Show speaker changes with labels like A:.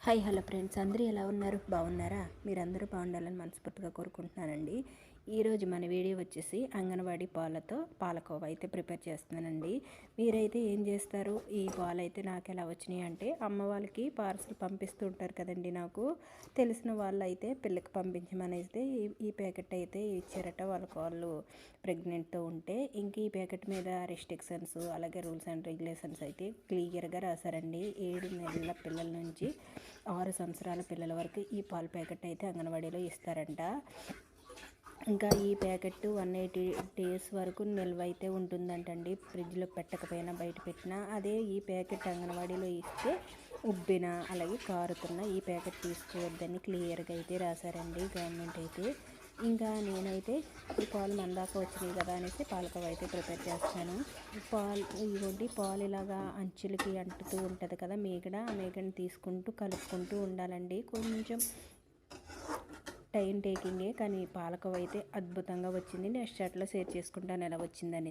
A: Hi hello friends, అందరూ ఎలా ఉన్నారు? బాగున్నారా? మీరందరూ బాగుండాలని మనస్ఫూర్తిగా కోరుకుంటున్నానండి. ఈరోజు మన వీడియో వచ్చేసి అంగన్వాడీ పాలతో పాలకోవా అయితే ప్రిపేర్ చేస్తున్నానండి. మీరైతే ఏం చేస్తారు? ఈ పాలు అయితే నాకు ఎలా వచ్చినాయి అంటే, అమ్మ వాళ్ళకి పార్సల్ పంపిస్తూ ఉంటారు కదండి. నాకు తెలిసిన వాళ్ళు అయితే పిల్లకి పంపించమని అయితే ఈ ప్యాకెట్ అయితే ఇచ్చారట. వాళ్ళు ప్రెగ్నెంట్తో ఉంటే ఇంక ఈ ప్యాకెట్ మీద రెస్ట్రిక్షన్స్ అలాగే రూల్స్ అండ్ రెగ్యులేషన్స్ అయితే క్లియర్గా రాశారండి. 7 నెలల పిల్లల నుంచి 6 సంవత్సరాల పిల్లల వరకు ఈ పాల ప్యాకెట్ అయితే అంగన్వాడీలో ఇస్తారంట. ఇంకా ఈ ప్యాకెట్ 180 డేస్ వరకు నిల్వ అయితే ఉంటుందంటండి. ఫ్రిడ్జ్లో పెట్టకపోయినా బయట పెట్టినా అదే ఈ ప్యాకెట్ అంగన్వాడీలో ఇస్తే ఉబ్బిన అలాగే కారుతున్న ఈ ప్యాకెట్ తీసుకోవద్దని క్లియర్గా అయితే రాశారండి గవర్నమెంట్ అయితే. ఇంకా నేనైతే ఈ పాలు మందాక వచ్చినాయి కదా అనేసి పాలకోవా అయితే ప్రిపేర్ చేస్తాను. పాలు ఇలాగా అంచులకి అంటుతూ ఉంటుంది కదా మేగడ, ఆ మేగడని తీసుకుంటూ కలుపుకుంటూ ఉండాలండి. కొంచెం టైం టేకింగే, కానీ పాలకోవా అయితే అద్భుతంగా వచ్చింది. నెక్స్ట్ షాట్లో షేర్ చేసుకుంటాను ఎలా వచ్చిందని.